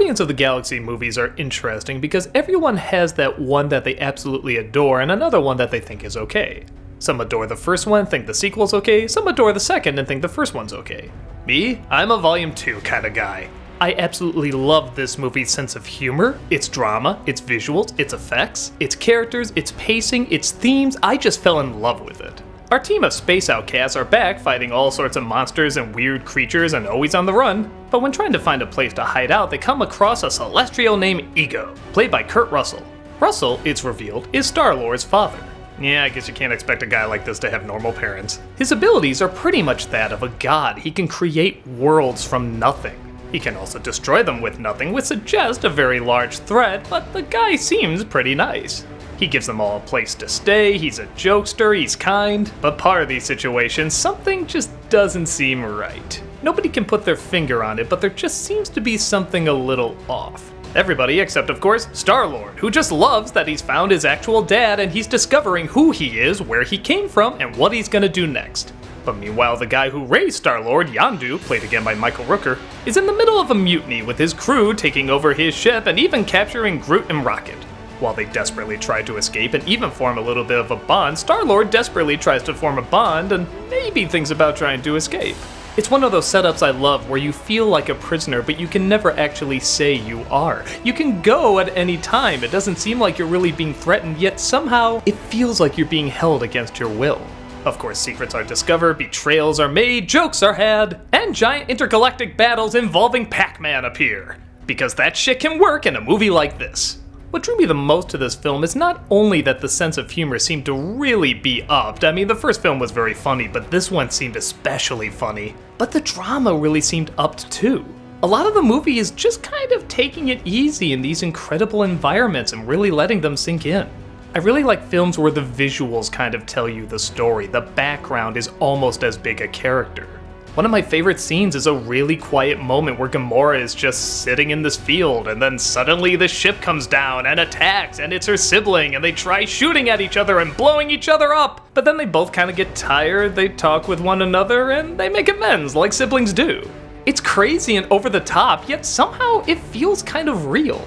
Guardians of the Galaxy movies are interesting because everyone has that one that they absolutely adore and another one that they think is okay. Some adore the first one, think the sequel's okay, some adore the second and think the first one's okay. Me? I'm a Volume 2 kind of guy. I absolutely love this movie's sense of humor, its drama, its visuals, its effects, its characters, its pacing, its themes. I just fell in love with it. Our team of space outcasts are back fighting all sorts of monsters and weird creatures and always on the run, but when trying to find a place to hide out, they come across a celestial named Ego, played by Kurt Russell. Russell, it's revealed, is Star-Lord's father. Yeah, I guess you can't expect a guy like this to have normal parents. His abilities are pretty much that of a god. He can create worlds from nothing. He can also destroy them with nothing, which suggests a very large threat, but the guy seems pretty nice. He gives them all a place to stay, he's a jokester, he's kind, but part of these situations, something just doesn't seem right. Nobody can put their finger on it, but there just seems to be something a little off. Everybody except, of course, Star-Lord, who just loves that he's found his actual dad and he's discovering who he is, where he came from, and what he's gonna do next. But meanwhile, the guy who raised Star-Lord, Yondu, played again by Michael Rooker, is in the middle of a mutiny with his crew taking over his ship and even capturing Groot and Rocket. While they desperately try to escape and even form a little bit of a bond, Star-Lord desperately tries to form a bond and maybe thinks about trying to escape. It's one of those setups I love where you feel like a prisoner, but you can never actually say you are. You can go at any time, it doesn't seem like you're really being threatened, yet somehow it feels like you're being held against your will. Of course, secrets are discovered, betrayals are made, jokes are had, and giant intergalactic battles involving Pac-Man appear. Because that shit can work in a movie like this. What drew me the most to this film is not only that the sense of humor seemed to really be upped. I mean, the first film was very funny, but this one seemed especially funny. But the drama really seemed upped too. A lot of the movie is just kind of taking it easy in these incredible environments and really letting them sink in. I really like films where the visuals kind of tell you the story. The background is almost as big a character. One of my favorite scenes is a really quiet moment where Gamora is just sitting in this field and then suddenly the ship comes down and attacks and it's her sibling and they try shooting at each other and blowing each other up. But then they both kind of get tired, they talk with one another, and they make amends like siblings do. It's crazy and over the top, yet somehow it feels kind of real.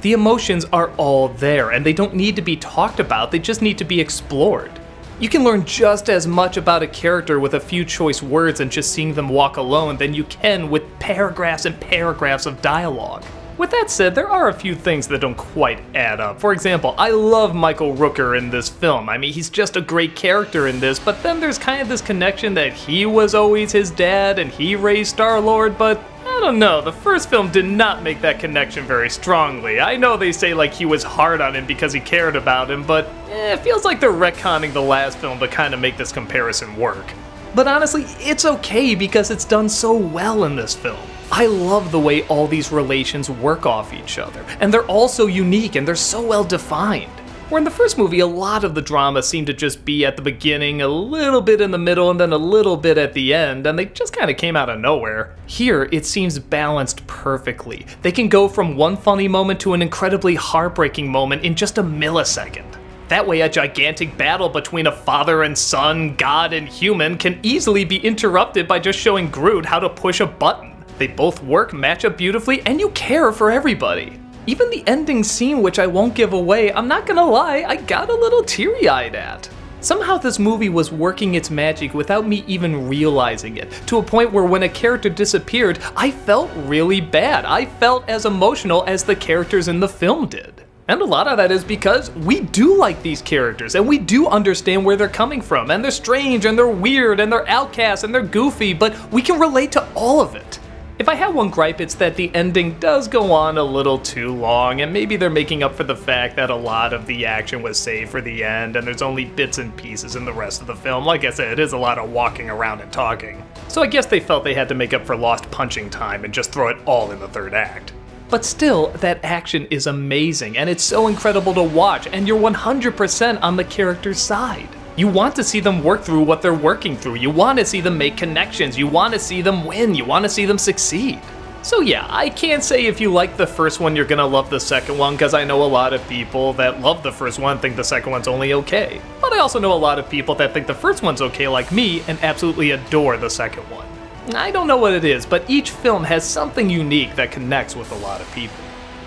The emotions are all there and they don't need to be talked about, they just need to be explored. You can learn just as much about a character with a few choice words and just seeing them walk alone than you can with paragraphs and paragraphs of dialogue. With that said, there are a few things that don't quite add up. For example, I love Michael Rooker in this film. I mean, he's just a great character in this, but then there's kind of this connection that he was always his dad and he raised Star-Lord, but I don't know, the first film did not make that connection very strongly. I know they say like he was hard on him because he cared about him, but it feels like they're retconning the last film to kind of make this comparison work. But honestly, it's okay because it's done so well in this film. I love the way all these relations work off each other, and they're all so unique and they're so well defined. Where in the first movie, a lot of the drama seemed to just be at the beginning, a little bit in the middle, and then a little bit at the end, and they just kind of came out of nowhere. Here, it seems balanced perfectly. They can go from one funny moment to an incredibly heartbreaking moment in just a millisecond. That way, a gigantic battle between a father and son, god and human, can easily be interrupted by just showing Groot how to push a button. They both work, match up beautifully, and you care for everybody. Even the ending scene, which I won't give away, I'm not gonna lie, I got a little teary-eyed at. Somehow this movie was working its magic without me even realizing it, to a point where when a character disappeared, I felt really bad. I felt as emotional as the characters in the film did. And a lot of that is because we do like these characters, and we do understand where they're coming from, and they're strange, and they're weird, and they're outcasts, and they're goofy, but we can relate to all of it. If I have one gripe, it's that the ending does go on a little too long, and maybe they're making up for the fact that a lot of the action was saved for the end, and there's only bits and pieces in the rest of the film. Like I said, it is a lot of walking around and talking. So I guess they felt they had to make up for lost punching time and just throw it all in the third act. But still, that action is amazing, and it's so incredible to watch, and you're 100% on the character's side. You want to see them work through what they're working through, you want to see them make connections, you want to see them win, you want to see them succeed. So yeah, I can't say if you like the first one you're gonna love the second one, because I know a lot of people that love the first one think the second one's only okay. But I also know a lot of people that think the first one's okay like me and absolutely adore the second one. I don't know what it is, but each film has something unique that connects with a lot of people.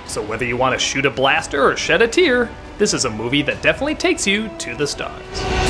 So whether you want to shoot a blaster or shed a tear, this is a movie that definitely takes you to the stars.